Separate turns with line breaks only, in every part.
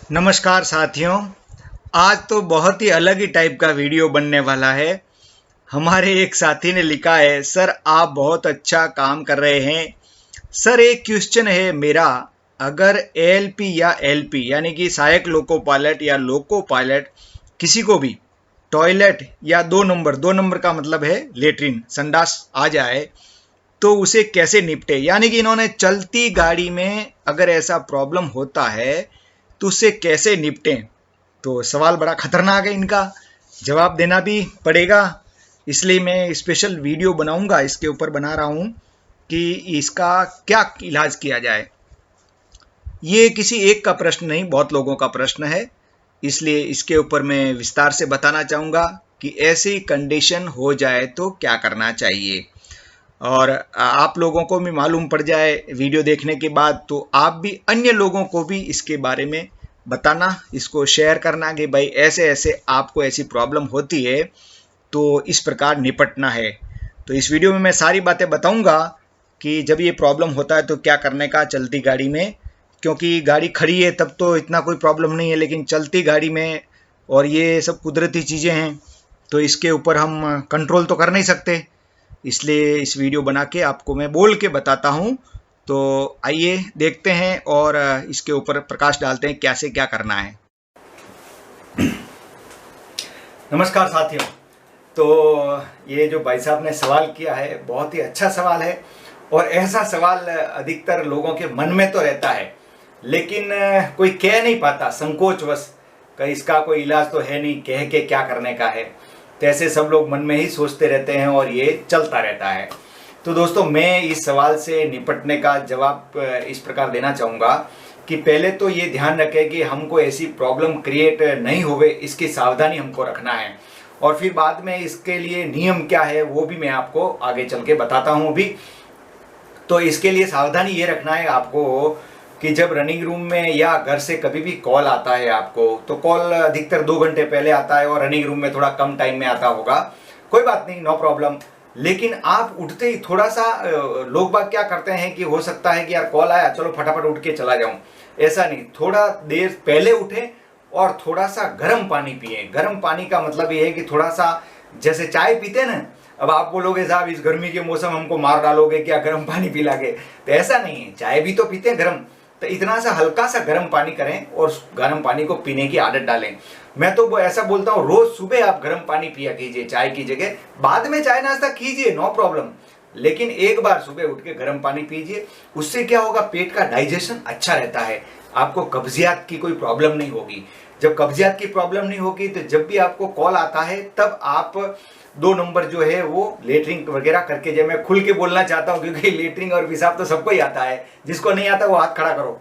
नमस्कार साथियों। आज तो बहुत ही अलग ही टाइप का वीडियो बनने वाला है। हमारे एक साथी ने लिखा है, सर आप बहुत अच्छा काम कर रहे हैं। सर एक क्वेश्चन है मेरा, अगर एएलपी या एलपी यानी कि सहायक लोको पायलट या लोको पायलट किसी को भी टॉयलेट या दो नंबर का मतलब है लेटरिन संडास आ जाए तो उसे कैसे निपटे, यानी कि इन्होंने चलती गाड़ी में अगर ऐसा प्रॉब्लम होता है तो उससे कैसे निपटें। तो सवाल बड़ा खतरनाक है, इनका जवाब देना भी पड़ेगा। इसलिए मैं स्पेशल वीडियो बनाऊंगा, इसके ऊपर बना रहा हूं कि इसका क्या इलाज किया जाए। ये किसी एक का प्रश्न नहीं, बहुत लोगों का प्रश्न है, इसलिए इसके ऊपर मैं विस्तार से बताना चाहूँगा कि ऐसी कंडीशन हो जाए तो क्या करना चाहिए। और आप लोगों को भी मालूम पड़ जाए वीडियो देखने के बाद, तो आप भी अन्य लोगों को भी इसके बारे में बताना, इसको शेयर करना कि भाई ऐसे ऐसे आपको ऐसी प्रॉब्लम होती है तो इस प्रकार निपटना है। तो इस वीडियो में मैं सारी बातें बताऊंगा कि जब ये प्रॉब्लम होता है तो क्या करने का चलती गाड़ी में, क्योंकि गाड़ी खड़ी है तब तो इतना कोई प्रॉब्लम नहीं है, लेकिन चलती गाड़ी में और ये सब कुदरती चीज़ें हैं तो इसके ऊपर हम कंट्रोल तो कर नहीं सकते। इसलिए इस वीडियो बना के आपको मैं बोल के बताता हूँ। तो आइए देखते हैं और इसके ऊपर प्रकाश डालते हैं कैसे क्या करना है। नमस्कार साथियों। तो ये जो भाई साहब ने सवाल किया है बहुत ही अच्छा सवाल है, और ऐसा सवाल अधिकतर लोगों के मन में तो रहता है लेकिन कोई कह नहीं पाता संकोचवश, कि इसका कोई इलाज तो है नहीं, कह के क्या करने का है। तो ऐसे सब लोग मन में ही सोचते रहते हैं और ये चलता रहता है। तो दोस्तों मैं इस सवाल से निपटने का जवाब इस प्रकार देना चाहूँगा कि पहले तो ये ध्यान रखें कि हमको ऐसी प्रॉब्लम क्रिएट नहीं होवे, इसकी सावधानी हमको रखना है। और फिर बाद में इसके लिए नियम क्या है वो भी मैं आपको आगे चल के बताता हूँ अभी। तो इसके लिए सावधानी ये रखना है आपको कि जब रनिंग रूम में या घर से कभी भी कॉल आता है आपको, तो कॉल अधिकतर 2 घंटे पहले आता है और रनिंग रूम में थोड़ा कम टाइम में आता होगा, कोई बात नहीं, नो प्रॉब्लम। लेकिन आप उठते ही थोड़ा सा लोग बाग क्या करते हैं कि हो सकता है कि यार कॉल आया चलो फटाफट उठ के चला जाऊं, ऐसा नहीं, थोड़ा देर पहले उठे और थोड़ा सा गर्म पानी पिए। गर्म पानी का मतलब ये है कि थोड़ा सा, जैसे चाय पीते ना, अब आप बोलोगे साहब इस गर्मी के मौसम हमको मार डालोगे क्या, गर्म पानी पिला के, तो ऐसा नहीं है, चाय भी तो पीते हैं गर्म, तो इतना सा हल्का सा गर्म पानी करें और गर्म पानी को पीने की आदत डालें। मैं तो ऐसा बोलता हूँ रोज सुबह आप गर्म पानी पिया कीजिए चाय की जगह, बाद में चाय नाश्ता कीजिए नो प्रॉब्लम, लेकिन एक बार सुबह उठ के गर्म पानी पीजिए। उससे क्या होगा, पेट का डाइजेशन अच्छा रहता है, आपको कब्जियत की कोई प्रॉब्लम नहीं होगी। जब कब्जियत की प्रॉब्लम नहीं होगी तो जब भी आपको कॉल आता है तब आप 2 नंबर जो है वो लेटरिंग वगैरह करके, जब मैं खुल के बोलना चाहता हूँ क्योंकि लेटरिंग और पेशाब तो सबको ही आता है, जिसको नहीं आता वो हाथ खड़ा करो,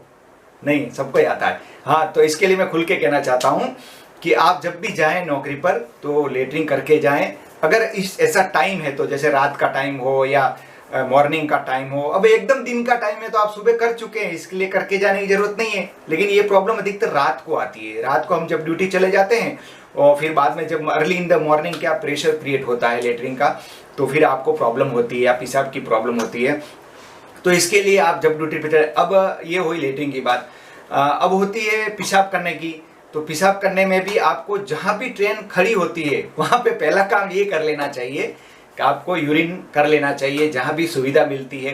नहीं सबको ही आता है। हाँ, तो इसके लिए मैं खुल के कहना चाहता हूँ कि आप जब भी जाएं नौकरी पर तो लेटरिंग करके जाएं। अगर इस ऐसा टाइम है तो जैसे रात का टाइम हो या मॉर्निंग का टाइम हो, अब एकदम दिन का टाइम है तो आप सुबह कर चुके हैं, इसके लिए करके जाने की जरूरत नहीं है। लेकिन ये प्रॉब्लम अधिकतर रात को आती है, रात को हम जब ड्यूटी चले जाते हैं और फिर बाद में जब अर्ली इन द मॉर्निंग क्या प्रेशर क्रिएट होता है लेटरिंग का, तो फिर आपको प्रॉब्लम होती है या पेशाब की प्रॉब्लम होती है। तो इसके लिए आप जब ड्यूटी पे चले, अब ये हुई लेटरिंग की बात, अब होती है पेशाब करने की। तो पेशाब करने में भी आपको जहाँ भी ट्रेन खड़ी होती है वहाँ पे पहला काम ये कर लेना चाहिए कि आपको यूरिन कर लेना चाहिए जहाँ भी सुविधा मिलती है।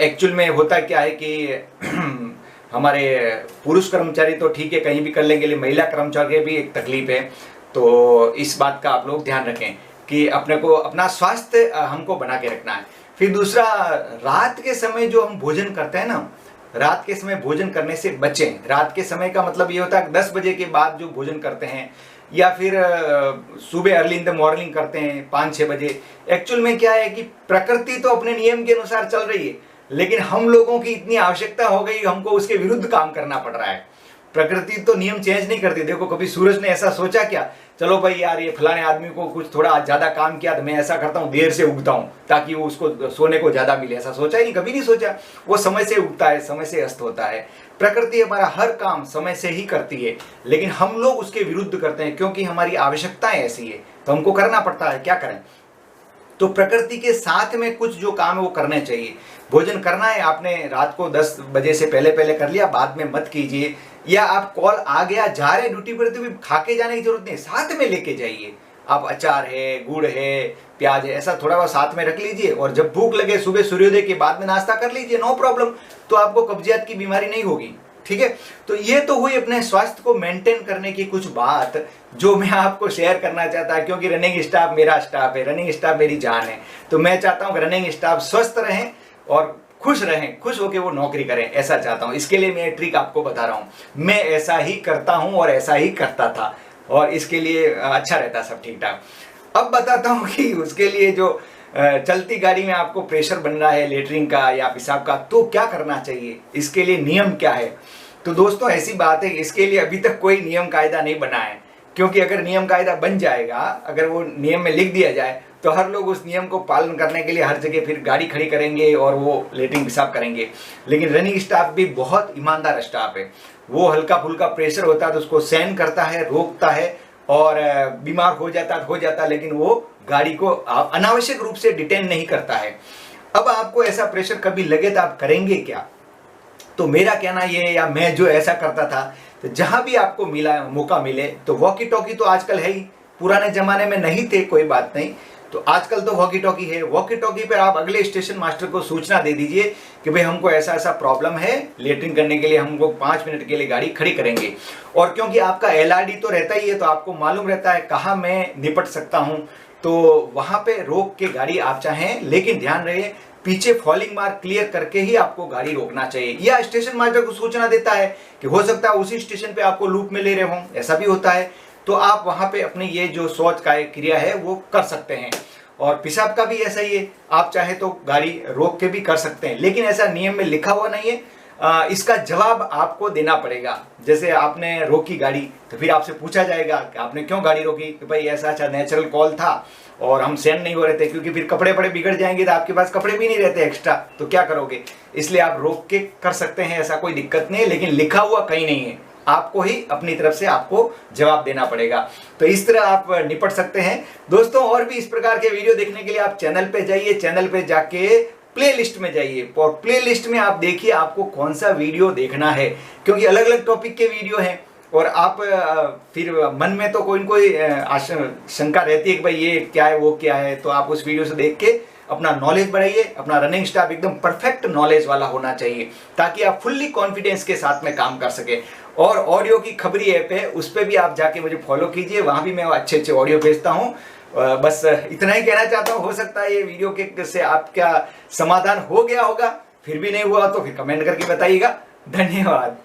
एक्चुअल में होता क्या है कि हमारे पुरुष कर्मचारी तो ठीक है कहीं भी कर लेंगे, लेकिन महिला कर्मचारी भी एक तकलीफ है। तो इस बात का आप लोग ध्यान रखें कि अपने को अपना स्वास्थ्य हमको बना के रखना है। फिर दूसरा, रात के समय जो हम भोजन करते हैं ना, रात के समय भोजन करने से बचें। रात के समय का मतलब ये होता है 10 बजे के बाद जो भोजन करते हैं या फिर सुबह अर्ली इन द मॉर्निंग करते हैं 5-6 बजे। एक्चुअल में क्या है कि प्रकृति तो अपने नियम के अनुसार चल रही है, लेकिन हम लोगों की इतनी आवश्यकता हो गई, हमको उसके विरुद्ध काम करना पड़ रहा है। प्रकृति तो नियम चेंज नहीं करती। देखो कभी सूरज ने ऐसा सोचा क्या, चलो भाई यार ये फलाने आदमी को कुछ थोड़ा ज्यादा काम किया तो मैं ऐसा करता हूँ देर से उगता हूँ ताकि वो उसको सोने को ज्यादा मिले, ऐसा सोचा ही नहीं, कभी नहीं सोचा। वो समय से उगता है, समय से अस्त होता है। प्रकृति हमारा हर काम समय से ही करती है, लेकिन हम लोग उसके विरुद्ध करते हैं क्योंकि हमारी आवश्यकताएं ऐसी है तो हमको करना पड़ता है, क्या करें। तो प्रकृति के साथ में कुछ जो काम है वो करने चाहिए। भोजन करना है आपने रात को 10 बजे से पहले पहले कर लिया, बाद में मत कीजिए। या आप कॉल आ गया, जा रहे ड्यूटी पर, तो भी खा के जाने की जरूरत नहीं, साथ में लेके जाइए। आप अचार है, गुड़ है, प्याज है, ऐसा थोड़ा बहुत साथ में रख लीजिए, और जब भूख लगे सुबह सूर्योदय के बाद में नाश्ता कर लीजिए, नो प्रॉब्लम। तो आपको कब्जियत की बीमारी नहीं होगी, ठीक है। तो ये तो हुई अपने स्वास्थ्य को मेंटेन करने की कुछ बात जो मैं आपको शेयर करना चाहता, क्योंकि रनिंग स्टाफ मेरा स्टाफ है, रनिंग स्टाफ मेरी जान है। तो मैं चाहता हूँ कि रनिंग स्टाफ स्वस्थ रहें और खुश रहें, खुश होकर वो नौकरी करें, ऐसा चाहता हूँ। इसके लिए मैं ट्रिक आपको बता रहा हूँ, मैं ऐसा ही करता हूँ और ऐसा ही करता था, और इसके लिए अच्छा रहता सब ठीक ठाक। अब बताता हूँ कि उसके लिए जो चलती गाड़ी में आपको प्रेशर बन रहा है लेटरिन का या पेशाब का, तो क्या करना चाहिए, इसके लिए नियम क्या है। तो दोस्तों ऐसी बात है, इसके लिए अभी तक कोई नियम कायदा नहीं बना है, क्योंकि अगर नियम कायदा बन जाएगा, अगर वो नियम में लिख दिया जाए, तो हर लोग उस नियम को पालन करने के लिए हर जगह फिर गाड़ी खड़ी करेंगे और वो लेटरिन पेशाब करेंगे। लेकिन रनिंग स्टाफ भी बहुत ईमानदार स्टाफ है, वो हल्का फुल्का प्रेशर होता है तो उसको सहन करता है, रोकता है, और बीमार हो जाता, लेकिन वो गाड़ी को अनावश्यक रूप से डिटेन नहीं करता है। अब आपको ऐसा प्रेशर कभी लगे तो आप करेंगे क्या। तो मेरा कहना ये, या मैं जो ऐसा करता था, तो जहां भी आपको मिला मौका मिले, तो वॉकी टॉकी तो आजकल है ही, पुराने जमाने में नहीं थे, कोई बात नहीं, तो आजकल तो वॉकी टॉकी है। वॉकी टॉकी पर आप अगले स्टेशन मास्टर को सूचना दे दीजिए कि भाई हमको ऐसा ऐसा प्रॉब्लम है, लेटरिन करने के लिए हमको 5 मिनट के लिए गाड़ी खड़ी करेंगे। और क्योंकि आपका LRD तो रहता ही है, तो आपको मालूम रहता है कहाँ मैं निपट सकता हूँ, तो वहां पे रोक के गाड़ी आप चाहें, लेकिन ध्यान रहे पीछे फॉलिंग मार्क क्लियर करके ही आपको गाड़ी रोकना चाहिए। या स्टेशन मास्टर को सूचना देता है कि हो सकता है उसी स्टेशन पे आपको लूप में ले रहे हों, ऐसा भी होता है, तो आप वहां पे अपनी ये जो शौच का क्रिया है वो कर सकते हैं। और पेशाब का भी ऐसा ही है, आप चाहे तो गाड़ी रोक के भी कर सकते हैं, लेकिन ऐसा नियम में लिखा हुआ नहीं है। इसका जवाब आपको देना पड़ेगा। जैसे आपने रोकी गाड़ी, तो फिर आपसे पूछा जाएगा कि आपने क्यों गाड़ी रोकी, तो भाई ऐसा अच्छा नेचुरल कॉल था और हम सहन नहीं हो रहे थे, क्योंकि फिर कपड़े बड़े बिगड़ जाएंगे तो आपके पास कपड़े भी नहीं रहते एक्स्ट्रा, तो क्या करोगे। इसलिए आप रोक के कर सकते हैं, ऐसा कोई दिक्कत नहीं है, लेकिन लिखा हुआ कहीं नहीं है, आपको ही अपनी तरफ से आपको जवाब देना पड़ेगा। तो इस तरह आप निपट सकते हैं दोस्तों। और भी इस प्रकार के वीडियो देखने के लिए आप चैनल पे जाइए, चैनल पे जाके प्लेलिस्ट में जाइए, और प्लेलिस्ट में आप देखिए आपको कौन सा वीडियो देखना है, क्योंकि अलग अलग टॉपिक के वीडियो हैं, और आप फिर मन में तो कोई न कोई शंका रहती है कि भाई ये क्या है वो क्या है, तो आप उस वीडियो से देख के अपना नॉलेज बढ़ाइए। अपना रनिंग स्टाफ एकदम परफेक्ट नॉलेज वाला होना चाहिए, ताकि आप फुल्ली कॉन्फिडेंस के साथ में काम कर सके। और ऑडियो की खबरी ऐप है, उस पर भी आप जाके मुझे फॉलो कीजिए, वहां भी मैं अच्छे अच्छे ऑडियो भेजता हूँ। बस इतना ही कहना चाहता हूँ। हो सकता है ये वीडियो के से आपका समाधान हो गया होगा, फिर भी नहीं हुआ तो फिर कमेंट करके बताइएगा। धन्यवाद।